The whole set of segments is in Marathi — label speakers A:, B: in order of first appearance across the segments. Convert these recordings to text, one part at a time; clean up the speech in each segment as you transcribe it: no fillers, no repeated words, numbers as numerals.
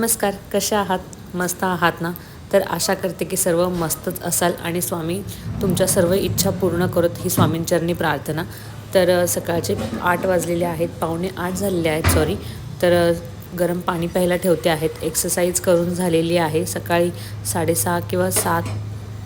A: नमस्कार, कशा आहात? मस्त आहात ना? तर आशा करते की सर्व मस्तच असाल आणि स्वामी तुमच्या सर्व इच्छा पूर्ण करत ही स्वामींचरणी प्रार्थना. तर सकाळचे 8 वाजलेले आहेत, पावणे 8 झालेले आहेत सॉरी. तर गरम पाणी प्यायला ठेवते आहेत. एक्सरसाइज करून झालेली आहे. सकाळी 6:30 किंवा 7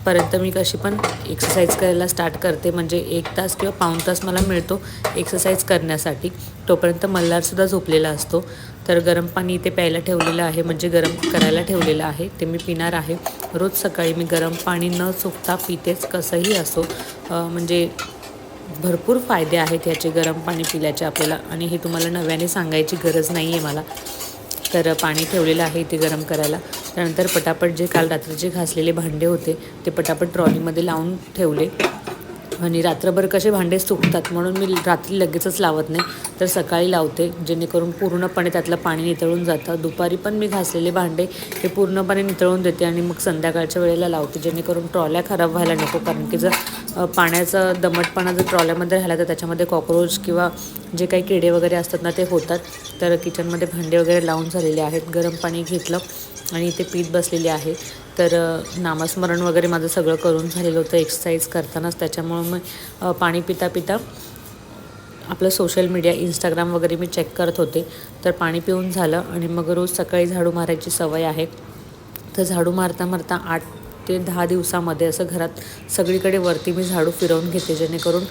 A: पर्यंत मी कशी पण एक्सरसाइज करायला स्टार्ट करते, म्हणजे 1 तास किंवा पाऊण तास मला मिळतो एक्सरसाइज करण्यासाठी. तोपर्यंत मल्हारसुद्धा झोपलेला असतो. तर गरम पाणी इथे प्यायला ठेवलेलं आहे, म्हणजे गरम करायला ठेवलेलं आहे, ते मी पिणार आहे. रोज सकाळी मी गरम पाणी न चुकता पितेच, कसंही असो. म्हणजे भरपूर फायदे आहेत ह्याचे गरम पाणी पिल्याचे आपल्याला, आणि हे तुम्हाला नव्याने सांगायची गरज नाही आहे मला. तर पाणी ठेवलेलं आहे इथे गरम करायला. त्यानंतर पटापट जे काल रात्रीचे घासलेले भांडे होते ते पटापट ट्रॉलीमध्ये लावून ठेवले. आणि रात्रभर कसे भांडे सुकतात म्हणून मी रात्री लगेचच लावत नाही, तर सकाळी लावते, जेणेकरून पूर्णपणे त्यातलं पाणी नितळून जातं. दुपारी पण मी घासलेले भांडे हे पूर्णपणे नितळून देते आणि मग संध्याकाळच्या वेळेला लावते, जेणेकरून ट्रॉल्या खराब व्हायला नको. कारण की जर पाण्याचा दमटपणा जर ट्रॉल्यामध्ये राहिला तर त्याच्यामध्ये कॉक्रोच किंवा जे काही किडे वगैरे असतात ना ते होतात. तर किचनमध्ये भांडे वगैरे लावून झालेले आहेत. गरम पाणी घेतलं आणि इथे पीत बसलेली आहे. तर नामस्मरण वगैरे माझं सगळं करून झालेलं होतं एक्सरसाइज करतानाच, त्याच्यामुळं मग पाणी पिता पिता आपलं सोशल मीडिया इंस्टाग्राम वगैरे मी चेक करत होते. तर पाणी पिऊन झालं आणि मग रोज सकाळी झाडू मारायची सवय आहे. तर झाडू मारता मारता 8 ते 10 दिवसामध्ये असं घरात सगळीकडे वरती मी झाडू फिरवून घेते, जेणेकरून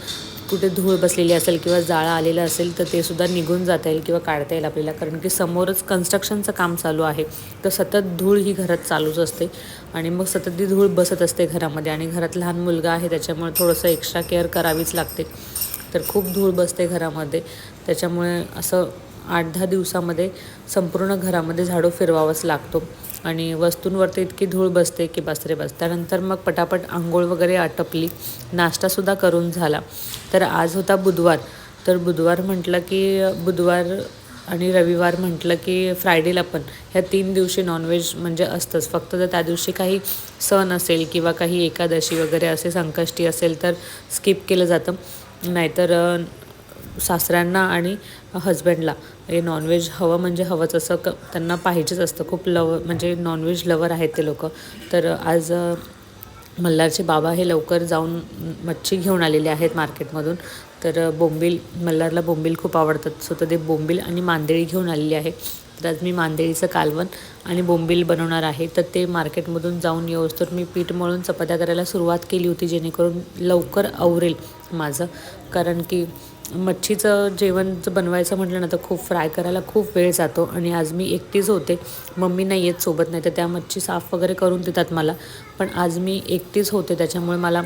A: कुठे धूळ बसलेली असेल किंवा जाळं आलेलं असेल तर ते सुद्धा निघून जाता येईल किंवा काढता येईल आपल्याला. कारण की समोरच कन्स्ट्रक्शनचं काम चालू आहे, तर सतत धूळ ही घरात चालूच असते आणि मग सतत ती धूळ बसत असते घरामध्ये. आणि घरात लहान मुलगा आहे त्याच्यामुळे थोडंसं एक्स्ट्रा केअर करावीच लागते. तर खूप धूळ बसते घरामध्ये, त्याच्यामुळे असं 8-10 दिवसामध्ये संपूर्ण घरामध्ये झाडू फिरवावाच लागतो. आणि वस्तूंवरती इतकी धूळ बसते की बस रे बस. त्यानंतर मग पटापट आंघोळ वगैरे आटपली, नाश्तासुद्धा करून झाला. तर आज होता बुधवार. तर बुधवार म्हटलं की बुधवार आणि रविवार म्हटलं की फ्रायडेला पण ह्या 3 दिवशी नॉनव्हेज म्हणजे असतंच. फक्त जर त्या दिवशी काही सण असेल किंवा काही एकादशी वगैरे असे संकष्टी असेल तर स्किप केलं जातं. नाहीतर सासऱ्यांना आणि हजबंडला हे नॉनव्हेज हवं म्हणजे हवंच, असं त्यांना पाहिजेच असतं. खूप म्हणजे नॉनव्हेज लवर आहेत ते लोक. तर आज मल्हारचे बाबा हे लवकर जाऊन मच्छी घेऊन आलेले आहेत मार्केटमधून. तर बोंबील, मल्हारला बोंबील खूप आवडतात, सो तर ते बोंबील आणि मांदेळी घेऊन आलेली आहे. तर आज मी मांदेळीचं कालवण आणि बोंबील बनवणार आहे. तर ते मार्केटमधून जाऊन येऊस्तोवर मी पीठ मळून चपात्या करायला सुरुवात केली होती, जेणेकरून लवकर आवरेल माझं. कारण की मच्छीचं जेवण जर बनवायचं म्हटलं ना तर खूप फ्राय करायला खूप वेळ जातो. आणि आज मी एकटीच होते, मम्मी नाही येत सोबत, नाही तर त्या मच्छी साफ वगैरे करून देतात मला. पण आज मी एकटीच होते, त्याच्यामुळे मला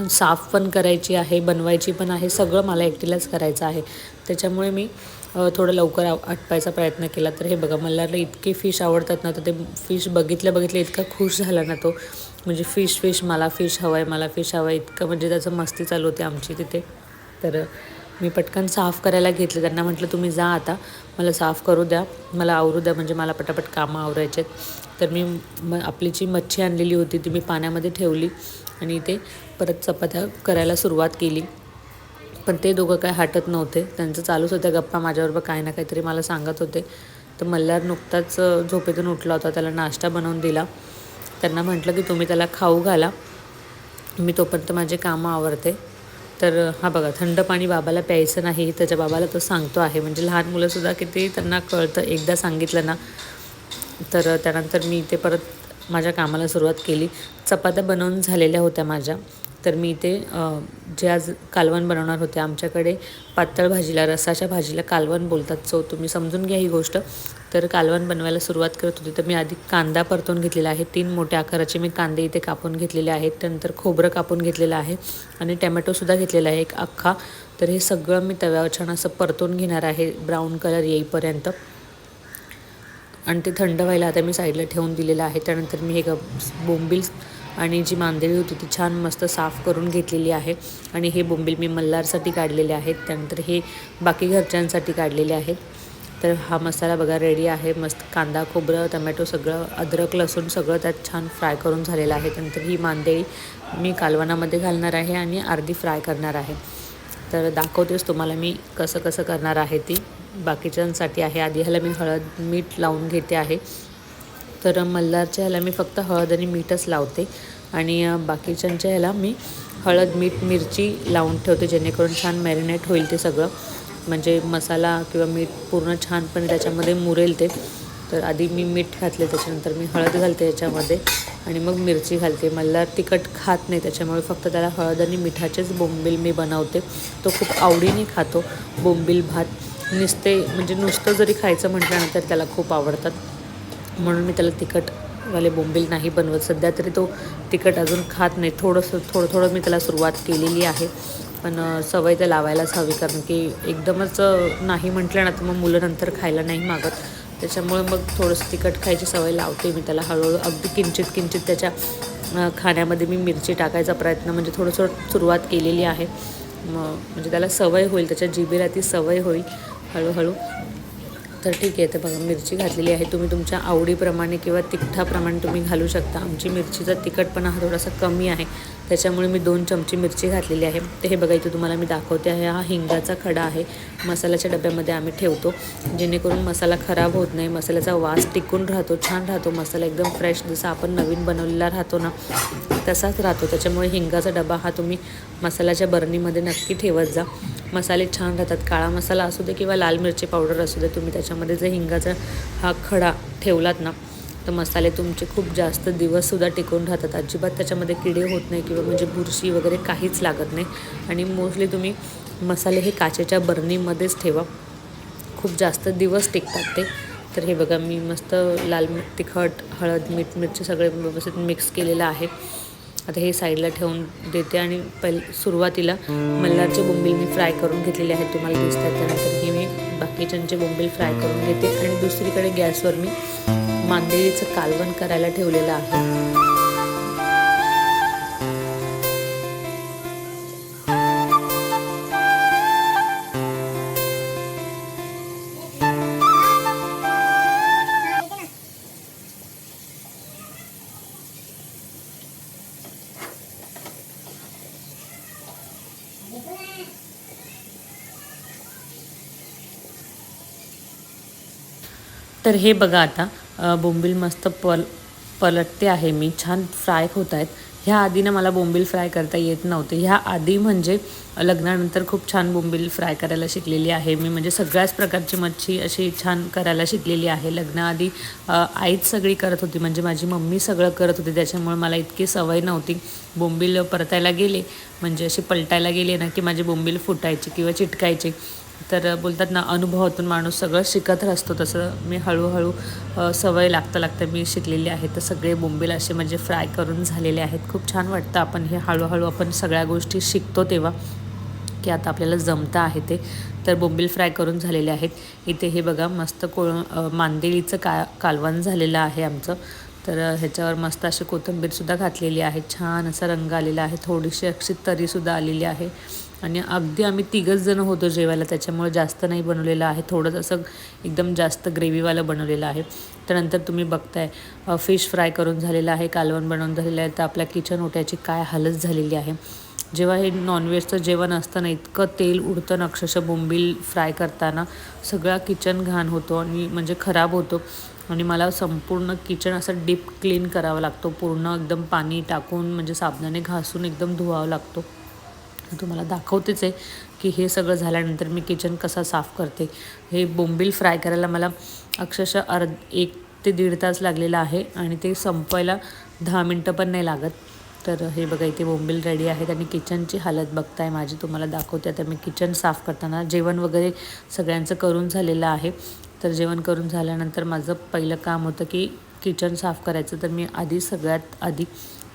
A: साफ पण करायची आहे, बनवायची पण आहे, सगळं मला एकटीलाच करायचं आहे. त्याच्यामुळे मी थोडं लवकर आटपायचा प्रयत्न केला. तर हे बघा, मल्हारला इतके फिश आवडतात ना, तर ते फिश बघितल्या इतका खुश झाला ना तो, म्हणजे फिश मला फिश हवं आहे, मला फिश हवं आहे, इतकं म्हणजे त्याचं मस्ती चालू होती आमची तिथे. तर मी पटकन साफ करायला घेतले. त्यांना म्हटलं तुम्ही जा आता, मला साफ करू द्या, मला आवरू द्या, म्हणजे मला पटापट कामं आवरायचे आहेत. तर मी आपली जी मच्छी आणलेली होती ती मी पाण्यामध्ये ठेवली आणि ते परत चपात्या करायला सुरुवात केली. पण ते दोघं काय हटत नव्हते, त्यांचं चालूच होत्या गप्पा माझ्याबरोबर, काही ना काहीतरी मला सांगत होते. तर मल्हार नुकताच झोपेतून उठला होता, त्याला नाश्ता बनवून दिला. त्यांना म्हटलं की तुम्ही त्याला खाऊ घाला, मी तोपर्यंत माझे कामं आवरते. तर हा बघा, थंड पाणी बाबाला प्यायचं नाही, त्याच्या बाबाला तो सांगतो आहे. म्हणजे लहान मुलंसुद्धा किती त्यांना कळतं, एकदा सांगितलं ना. तर त्यानंतर मी इथे परत माझ्या कामाला सुरुवात केली. चपात्या बनवून झालेल्या होत्या माझ्या. तर मी इथे जे आज कालवण बनवणार होते, आमच्याकडे पातळ भाजीला, रसाच्या भाजीला कालवण बोलतात, सो तुम्ही समजून घ्या ही गोष्ट. तर कालवण बनवायला सुरुवात करत होती. तर मी आधी कांदा परतून घेतलेला आहे, 3 मोठ्या आकाराचे मी कांदे इथे कापून घेतलेले आहेत. त्यानंतर खोबरं कापून घेतलेलं आहे आणि टॅमॅटोसुद्धा घेतलेला आहे एक अख्खा. तर हे सगळं मी तव्यावर छान असं परतून घेणार आहे ब्राऊन कलर येईपर्यंत. आणि ते थंड व्हायला आता मी साईडला ठेवून दिलेलं आहे. त्यानंतर मी हे बोंबील आणि जी मांदेळी होती ती छान मस्त साफ करून घेतलेली आहे. आणि हे बोंबील मी मल्हारसाठी काढलेले आहेत, त्यानंतर हे बाकी घरच्यांसाठी काढलेले आहेत. तर हा मसाला बघा रेडी आहे. मस्त कांदा, खोबरं, टमॅटो, सगळं अद्रक, लसूण सगळं त्यात छान फ्राय करून झालेलं आहे. त्यानंतर ही मांदेळी मी कालवणामध्ये घालणार आहे आणि अर्धी फ्राय करणार आहे. तर दाखवतेच तुम्हाला मी कसं कसं करणार आहे ती. बाकीच्यांसाठी आहे. आधी ह्याला मी हळद मीठ लावून घेते आहे. तर मल्हारच्या ह्याला मी फक्त हळद आणि मीठच लावते आणि बाकीच्यांच्या ह्याला मी हळद मीठ मिरची लावून ठेवते, जेणेकरून छान मॅरिनेट होईल ते सगळं, म्हणजे मसाला किंवा मीठ पूर्ण छानपणे त्याच्यामध्ये मुरेल ते. तर आधी मी मीठ घातले, त्याच्यानंतर मी हळद घालते याच्यामध्ये आणि मग मिरची घालते. मल्हार तिखट खात नाही, त्याच्यामुळे फक्त त्याला हळद आणि मिठाचेच बोंबील मी बनवते. तो खूप आवडीने खातो बोंबील भात. म्हणजे नुसतं जरी खायचं म्हटल्यानंतर त्याला खूप आवडतात, म्हणून मी त्याला तिखटवाले बोंबील नाही बनवत. सध्या तरी तो तिखट अजून खात नाही. थोडं मी त्याला सुरुवात केलेली आहे, पण सवय तर लावायलाच हवी, कारण की एकदमच नाही म्हटलं ना तर मग मुलं नंतर खायला नाही मागत. त्याच्यामुळे मग थोडंसं तिखट खायची सवय लावते मी त्याला हळूहळू. अगदी किंचित त्याच्या खाण्यामध्ये मी मिरची टाकायचा प्रयत्न म्हणजे थोडंसं सुरुवात केलेली आहे. म्हणजे त्याला सवय होईल, त्याच्या जिभेला ती सवय होईल हळूहळू. तर ठीक आहे, तर बघा मिरची घातलेली आहे. तुम्ही तुमच्या आवडीप्रमाणे किंवा तिखटाप्रमाणे तुम्ही घालू शकता. आमची मिरचीचा तिखटपणा हा थोडासा कमी आहे, त्याच्यामुळे मी 2 चमचे मिरची घातलेली आहे. तर हे बघा इथे तुम्हाला मी दाखवते आहे, हा हिंगाचा खडा आहे. मसाल्याच्या डब्यामध्ये आम्ही ठेवतो, जेणेकरून मसाला खराब होत नाही, मसाल्याचा वास टिकून राहतो, छान राहतो मसाला, एकदम फ्रेश जसा आपण नवीन बनवलेला राहतो ना तसाच राहतो. त्याच्यामुळे हिंगाचा डबा हा तुम्ही मसाल्याच्या बरणीमध्ये नक्की ठेवत जा. मसाले छान राहतात. काळा मसाला असू दे किंवा लाल मिरची पावडर असू दे, तुम्ही त्याच्यामध्ये जर हिंगाचा हा खडा ठेवलात ना तर मसाले तुमचे खूप जास्त दिवससुद्धा टिकून राहतात. अजिबात त्याच्यामध्ये किडे होत नाही किंवा म्हणजे बुरशी वगैरे काहीच लागत नाही. आणि मोस्टली तुम्ही मसाले हे काचेच्या बरणीमध्येच ठेवा, खूप जास्त दिवस टिकतात ते. तर हे बघा मी मस्त लाल तिखट हळद मीठ मिरची सगळे व्यवस्थित मिक्स केलेलं आहे. आता हे साईडला ठेवून देते आणि सुरुवातीला मल्हारचे बोंबील मी फ्राय करून घेतलेले आहेत, तुम्हाला दिसतात. त्यानंतर हे मी बाकीच्यांचे बोंबील फ्राय करून घेते आणि दुसरीकडे गॅसवर मी मांदेलीचं कालवण करायला ठेवलेलं आहे. तर हे बघा आता बोंबील मस्त पलटते आहे मी, छान फ्राय होत आहेत. ह्या आधी ना मला बोंबील फ्राय करता येत नव्हते. ह्या आधी म्हणजे लग्नानंतर खूप छान बोंबील फ्राय करायला शिकलेली आहे मी, म्हणजे सगळ्याच प्रकारची मच्छी अशी छान करायला शिकलेली आहे. लग्नाआधी आईच सगळी करत होती, म्हणजे माझी मम्मी सगळं करत होती, त्याच्यामुळे मला इतकी सवय नव्हती. बोंबील परतायला गेले म्हणजे अशी पलटायला गेले ना की माझे बोंबील फुटायचे किंवा चिटकायचे. तर बोलतात ना अनुभवातून माणूस सगळं शिकत असतो, तसं मी हळूहळू सवय लागता मी शिकलेली आहे. तर सगळे बोंबील असे म्हणजे फ्राय करून झालेले आहेत. खूप छान वाटतं आपण हे हळूहळू आपण सगळ्या गोष्टी शिकतो तेव्हा, की आता आपल्याला जमतं आहे ते. तर बोंबील फ्राय करून झालेले आहेत. इथे हे बघा मस्त मांदेलीचं कालवण झालेलं आहे आमचं. तर ह्याच्यावर मस्त अशी कोथिंबीरसुद्धा घातलेली आहे, छान असा रंग आलेला आहे, थोडीशी अशी तरीसुद्धा आलेली आहे. आणि अगदी आम्ही 3घच जण होतो जेवायला, त्याच्यामुळे जास्त नाही बनवलेलं आहे, थोडंसं असं एकदम जास्त ग्रेव्हीवालं बनवलेलं आहे. त्यानंतर तुम्ही बघताय फिश फ्राय करून झालेलं आहे, कालवण बनवून झालेलं आहे. तर आपल्या किचन ओट्याची काय हालत झालेली आहे. जेव्हा हे नॉनव्हेजचं जेवण असतं ना, इतकं तेल उडतं ना अक्षरशः बोंबील फ्राय करताना, सगळा किचन घाण होतो आणि म्हणजे खराब होतो. आणि मला संपूर्ण किचन असं डीप क्लीन करावं लागतो, पूर्ण एकदम पाणी टाकून म्हणजे साबणाने घासून एकदम धुवावं लागतो. तुम्हाला दाखवतेच आहे की हे सगळं झाल्यानंतर मी किचन कसा साफ करते. हे बोंबील फ्राय करायला मला अक्षरशः 1 ते 1.5 तास लागलेला आहे आणि ते संपवायला 10 मिनटं पण नाही लागत. तर हे बघा इथे बोंबील रेडी आहेत आणि किचनची हालत बघताय माझी, तुम्हाला दाखवते. आता मी किचन साफ करताना जेवण वगैरे सगळ्यांचं करून झालेलं आहे. तर जेवण करून झाल्यानंतर माझं पहिलं काम होतं की किचन साफ करायचं. तर मी सगळ्यात आधी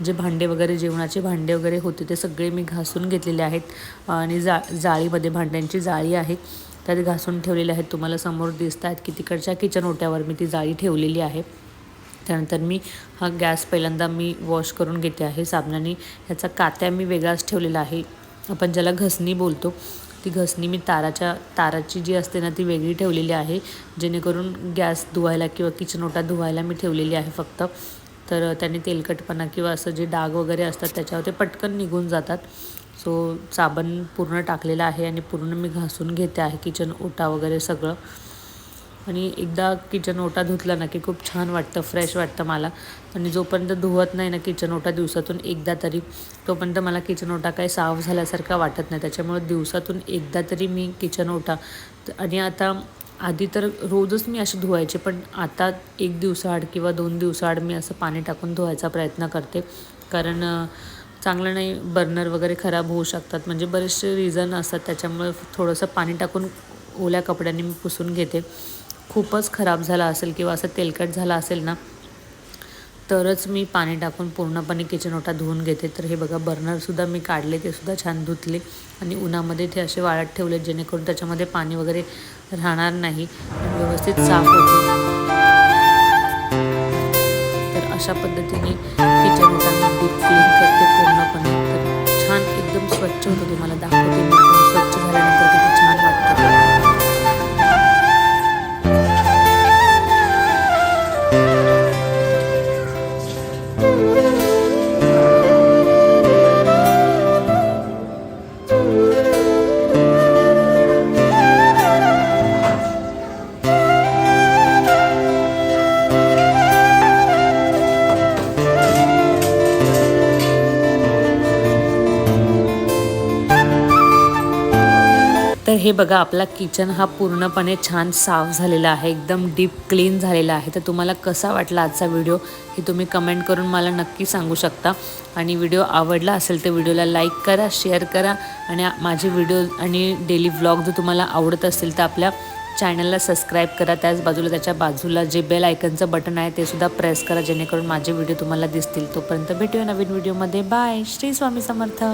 A: जे भांडे वगैरे जेवणाचे भांडे वगैरे होते ते सगळे मी घासून घेतलेले आहेत आणि जाळीमध्ये भांड्यांची जाळी आहे त्यात घासून ठेवलेले आहेत. तुम्हाला समोर दिसत आहेत की तिकडच्या किचन ओट्यावर मी ती जाळी ठेवलेली आहे. त्यानंतर मी हा गॅस पहिल्यांदा मी वॉश करून घेते आहे साबणाने. ह्याचा कात्या मी वेगळाच ठेवलेला आहे, आपण ज्याला घसणी बोलतो. ती घसणी मी ताराची जी असते ना ती वेगळी ठेवलेली आहे, जेणेकरून गॅस धुवायला किंवा किचन ओटा धुवायला मी ठेवलेली आहे फक्त. तर त्याने तेलकटपणा किंवा असं जे डाग वगैरे असतात त्याच्यावर ते पटकन निघून जातात. सो साबण पूर्ण टाकलेला आहे आणि पूर्ण मी घासून घेते आहे किचन ओटा वगैरे सगळं. आणि एकदा किचन ओटा धुतला ना की खूप छान वाटतं, फ्रेश वाटतं मला. आणि जोपर्यंत धुवत नाही ना किचन ओटा दिवसातून एकदा तरी, तोपर्यंत मला किचन ओटा काही साफ झाल्यासारखा वाटत नाही. त्याच्यामुळे दिवसातून एकदा तरी मी किचन ओटा, आणि आता आधी तर रोजच मी अशी धुवायचे, पण आता 1 दिवसाआड किंवा 2 दिवसाआड मी असं पाणी टाकून धुवायचा प्रयत्न करते. कारण चांगलं नाही, बर्नर वगैरे खराब होऊ शकतात, म्हणजे बरेचसे रिझन असतात. त्याच्यामुळे थोडंसं पाणी टाकून ओल्या कपड्यांनी मी पुसून घेते. खूपच खराब झाला असेल किंवा असं तेलकट झाला असेल ना, तरच मी पाणी टाकून पूर्णपणे किचन ओटा धुवून घेते. तर हे बघा, बर्नरसुद्धा मी काढले, ते सुद्धा छान धुतले आणि उन्हामध्ये ते असे वाळत ठेवले, जेणेकरून त्याच्यामध्ये पाणी वगैरे राहणार नाही आणि व्यवस्थित साफ होते. तर अशा पद्धतीने किचन ओटा मी डीप क्लीन करते पूर्णपणे. तर छान एकदम स्वच्छ होतं. तुम्हाला दाखवते मी, स्वच्छ झाल्यानंतर किती छान वाटतं. तर हे बघा, आपला किचन हा पूर्णपणे छान साफ झालेला आहे, एकदम डीप क्लीन झालेला आहे. तर तुम्हाला कसा वाटला आजचा व्हिडिओ हे तुम्ही कमेंट करून मला नक्की सांगू शकता. आणि व्हिडिओ आवडला असेल तर व्हिडिओला लाईक करा, शेअर करा. आणि माझे व्हिडिओ आणि डेली व्लॉग जर तुम्हाला आवडत असतील तर आपल्या चॅनलला सबस्क्राईब करा. त्याच बाजूला, त्याच्या बाजूला जे बेल आयकनचं बटन आहे ते सुद्धा प्रेस करा, जेणेकरून माझे व्हिडिओ तुम्हाला दिसतील. तोपर्यंत भेटूया नवीन व्हिडिओमध्ये. बाय. श्री स्वामी समर्थ.